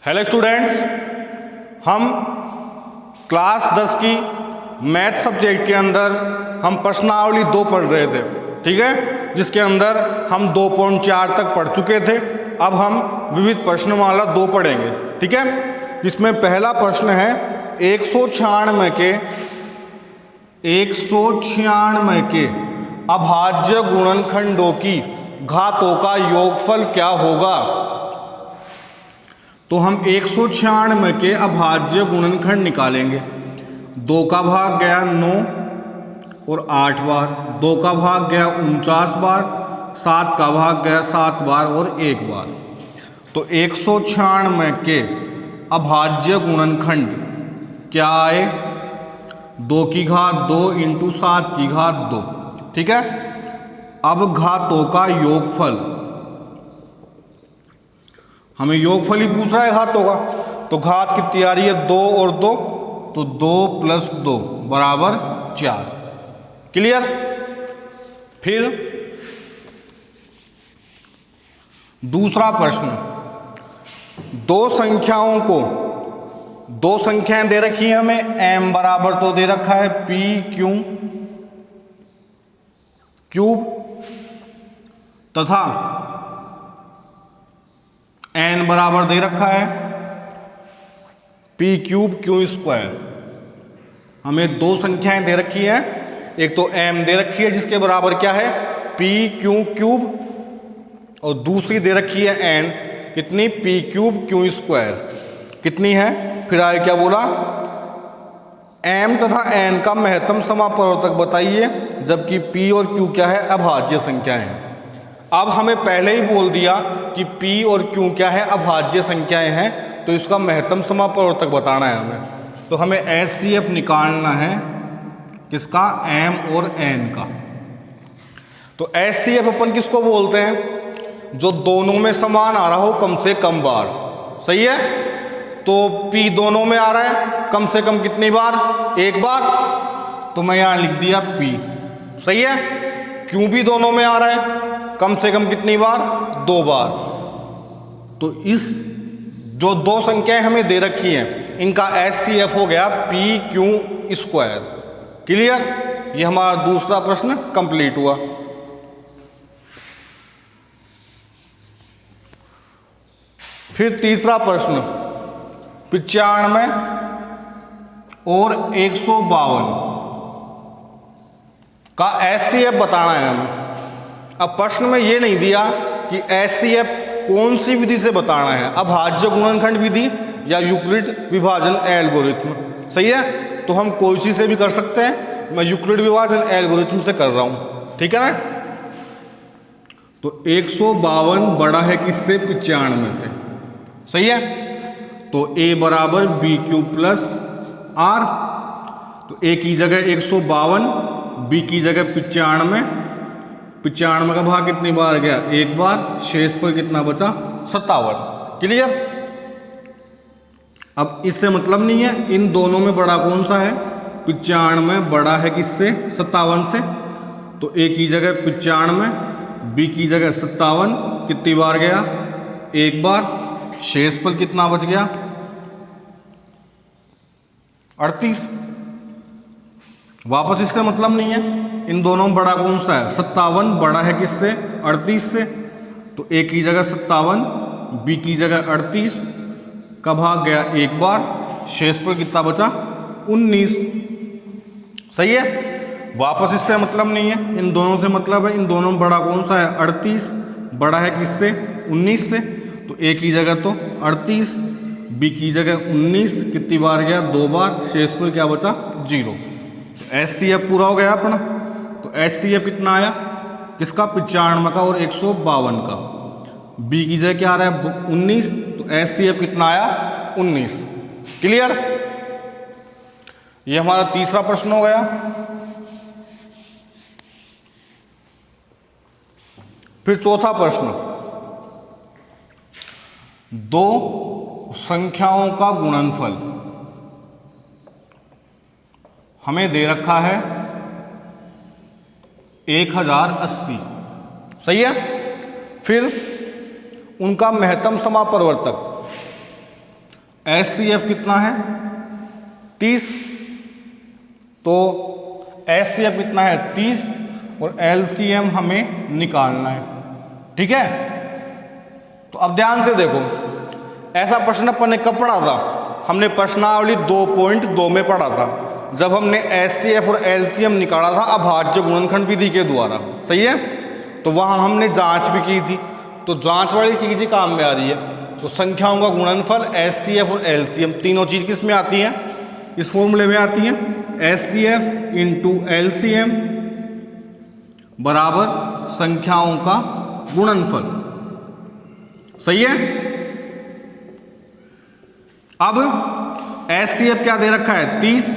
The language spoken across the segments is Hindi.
हेलो स्टूडेंट्स, हम क्लास 10 की मैथ सब्जेक्ट के अंदर हम प्रश्नावली 2 पढ़ रहे थे, ठीक है, जिसके अंदर हम 2.4 तक पढ़ चुके थे। अब हम विविध प्रश्नमाला 2 पढ़ेंगे, ठीक है, जिसमें पहला प्रश्न है 196 के अभाज्य गुणनखंडों की घातों का योगफल क्या होगा। तो हम 196 के अभाज्य गुणनखंड निकालेंगे। 2 का भाग गया 9 और 8 बार, 2 का भाग गया 49 बार, 7 का भाग गया 7 बार और 1 बार। तो 196 के अभाज्य गुणनखंड क्या आए, 2 की घात 2 इंटू 7 की घात 2, ठीक है। अब घातों का योगफल, हमें योगफल ही पूछ रहा है घातों का, तो घात कितनी आ रही है 2 और 2, तो 2 + 2 बराबर 4। क्लियर। फिर दूसरा प्रश्न, दो संख्याएं दे रखी हैं हमें, m बराबर तो दे रखा है p क्यूब तथा n बराबर दे रखा है p क्यूब q²। हमें 2 संख्याएं दे रखी हैं, एक तो m दे रखी है जिसके बराबर क्या है p क्यूब, और दूसरी दे रखी है n, कितनी p क्यूब q², कितनी है। फिर आगे क्या बोला, m तथा n का महत्तम समापवर्तक बताइए, जबकि p और q क्या है, अभाज्य संख्याएं हैं। अब हमें पहले ही बोल दिया कि p और q क्या है, अभाज्य संख्याएं हैं, तो इसका महत्तम समापवर्तक बताना है हमें। तो हमें HCF निकालना है, किसका, m और n का। तो HCF अपन किसको बोलते हैं, जो दोनों में समान आ रहा हो कम से कम बार, सही है। तो p दोनों में आ रहा है कम से कम कितनी बार, 1 बार, तो मैं यहां लिख दिया p, सही है। q भी दोनों में आ रहा है कम से कम कितनी बार, 2 बार। तो इस जो 2 संख्याएं हमें दे रखी हैं, इनका HCF हो गया p q²। क्लियर। ये हमारा दूसरा प्रश्न कंप्लीट हुआ। फिर तीसरा प्रश्न, 95 और 152 का HCF बताना है हमें। अब प्रश्न में ये नहीं दिया कि HCF कौन सी विधि से बताना है, अभाज्य गुणनखंड विधि या यूक्लिड विभाजन एल्गोरिथम, सही है। तो हम कोई सी से भी कर सकते हैं, मैं यूक्लिड विभाजन एल्गोरिथम से कर रहा हूं, ठीक है ना। तो 152 बड़ा है किससे, 95 से, सही है। तो a बराबर BQ + R, तो a की जगह 152, b की जगह 95, 95 का भाग कितनी बार गया, 1 बार, शेष पर कितना बचा, 57। क्लियर। अब इससे मतलब नहीं है इन दोनों में बड़ा कौन सा है, 95 बड़ा है किससे, 57 से। तो a की जगह 95, b की जगह 57, कितनी बार गया, 1 बार, शेष पर कितना बच गया, 38। वापस इससे मतलब नहीं है इन दोनों में बड़ा कौन सा है, 57 बड़ा है किससे, 38 से। तो a की जगह 57, b की जगह 38 का भाग गया 1 बार, शेष पर कितना बचा, 19, सही है। वापस इससे मतलब नहीं है, इन दोनों से मतलब है इन दोनों में बड़ा कौन सा है, 38 बड़ा है किससे, 19 से। तो a की जगह तो 38, b की जगह 19, कितनी बार गया, 2 बार, शेष पर क्या बचा, 0। HCF पूरा हो गया अपना। तो HCF कितना आया, किसका, 95 का और 152 का। b की जगह क्या आ रहा है, 19, तो HCF कितना आया, 19। क्लियर। ये हमारा तीसरा प्रश्न हो गया। फिर चौथा प्रश्न, 2 संख्याओं का गुणनफल हमें दे रखा है 1080, सही है। फिर उनका महत्तम समापवर्तक HCF कितना है 30, तो HCF कितना है 30 और LCM हमें निकालना है। ठीक है, तो अब ध्यान से देखो, ऐसा प्रश्न अपन ने कब पढ़ा था? हमने प्रश्नावली 2.2 में पढ़ा था, जब हमने HCF और LCM निकाला था अभाज्य गुणनखंड विधि के द्वारा। सही है, तो वहां हमने जांच भी की थी, तो जांच वाली चीज ही काम में आ रही है। तो संख्याओं का गुणनफल HCF और LCM तीनों चीज किस में आती हैं? इस फॉर्मूले में आती हैं, HCF इंटू LCM बराबर संख्याओं का गुणनफल। सही है, अब HCF क्या दे रखा है 30,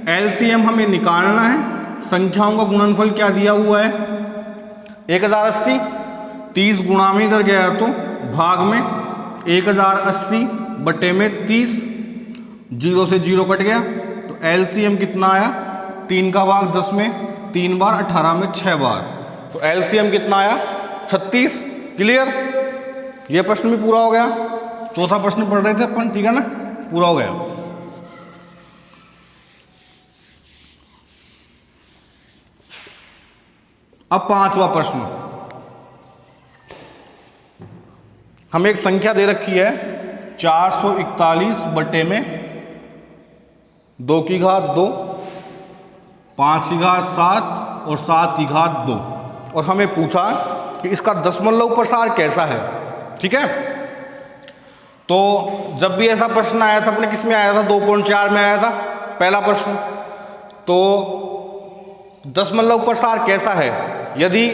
LCM हमें निकालना है, संख्याओं का गुणनफल क्या दिया हुआ है 1080, 30 गुणा में इधर गया तो भाग में 1080 बटे में 30, 0 से 0 कट गया, तो LCM कितना आया 3 का भाग 10 में 3 बार, 18 में 6 बार, तो LCM कितना आया 36। क्लियर, ये प्रश्न भी पूरा हो गया। चौथा प्रश्न पढ़ रहे थे अपन, ठीक है ना, पूरा हो गया। अब पांचवा प्रश्न, हमें एक संख्या दे रखी है 441 बटे में 2 की घात 2, 5 की घात 7 और 7 की घात 2, और हमें पूछा कि इसका दशमलव प्रसार कैसा है। ठीक है, तो जब भी ऐसा प्रश्न आया था अपने किस में आया था 2.4 में आया था पहला प्रश्न, तो दशमलव प्रसार कैसा है? यदि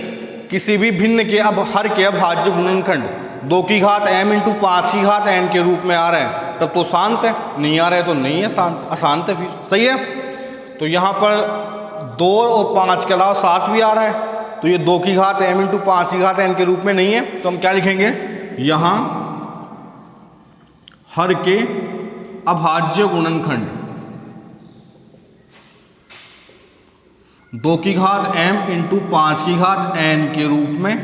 किसी भी भिन्न के अब हर के अभाज्य गुणनखंड 2 की घात m इंटू 5 की घात n के रूप में आ रहे हैं तब तो शांत है, नहीं आ रहे तो नहीं है, शांत अशांत है फिर। सही है, तो यहाँ पर 2 और 5 के अलावा 7 भी आ रहा है, तो ये 2 की घात m इंटू 5 की घात n के रूप में नहीं है, तो हम क्या लिखेंगे यहाँ हर के अभाज्य गुणनखंड 2 की घात m इंटू 5 की घात n के रूप में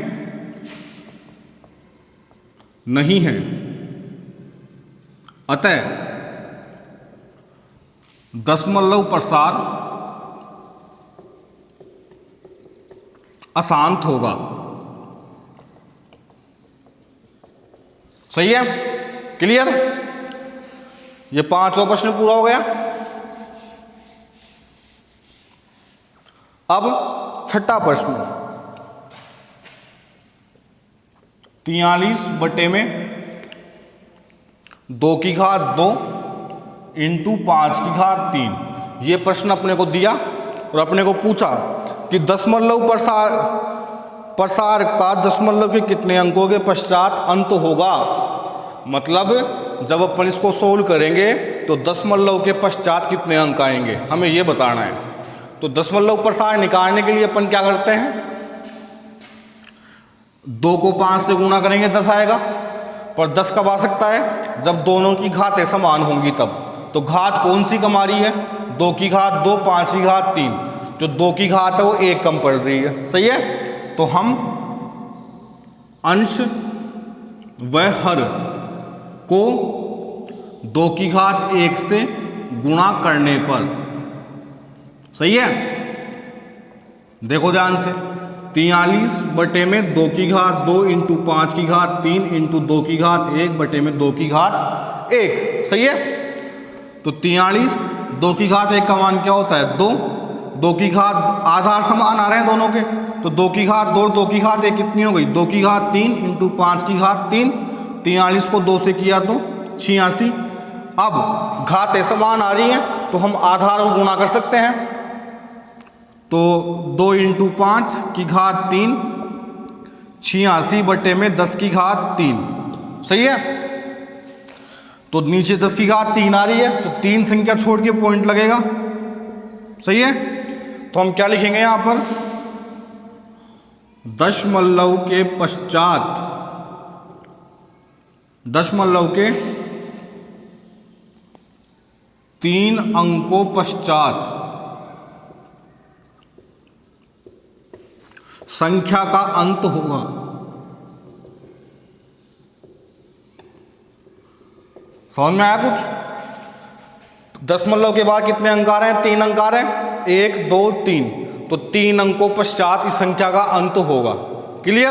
नहीं है, अतः दशमलव प्रसार अशांत होगा। सही है, क्लियर, ये पांचवा प्रश्न पूरा हो गया। अब छठा प्रश्न, 43 बटे में 2 की घात 2 इंटू 5 की घात 3, ये प्रश्न अपने को दिया और अपने को पूछा कि दशमलव प्रसार का दशमलव के कितने अंकों के पश्चात अंत होगा। मतलब जब अपन इसको सोल्व करेंगे तो दशमलव के पश्चात कितने अंक आएंगे, हमें ये बताना है। तो दशमलव प्रसार निकालने के लिए अपन क्या करते हैं, 2 को 5 से गुणा करेंगे 10 आएगा, पर 10 कब आ सकता है जब दोनों की घातें समान होंगी तब। तो घात कौन सी कम आ रही है, 2 की घात 2, 5 की घात 3, जो 2 की घात है वो 1 कम पड़ रही है। सही है, तो हम अंश व हर को 2 की घात 1 से गुणा करने पर, सही है, देखो ध्यान से, 43 बटे में 2 की घात 2 इंटू 5 की घात 3 इंटू 2 की घात 1 बटे में 2 की घात 1। सही है, तो 43 2 की घात 1 का मान क्या होता है 2, 2 की घात आधार समान आ रहे हैं दोनों के, तो 2 की घात 2 2 की घात 1 कितनी हो गई 2 की घात 3 इंटू 5 की घात 3, 43 को 2 से किया तो 86। अब घातें समान आ रही हैं तो हम आधार को गुणा कर सकते हैं, तो 2 इंटू 5 की घात 3, 86 बटे में 10 की घात 3। सही है, तो नीचे 10 की घात 3 आ रही है, तो 3 संख्या छोड़ के पॉइंट लगेगा। सही है, तो हम क्या लिखेंगे यहां पर, दशमलव के पश्चात, दशमलव के 3 अंकों पश्चात संख्या का अंत होगा। समझ में आया कुछ? दशमलव के बाद कितने अंक आ रहे हैं? 3 अंक आ रहे हैं, 1 2 3, तो 3 अंकों पश्चात इस संख्या का अंत होगा। क्लियर?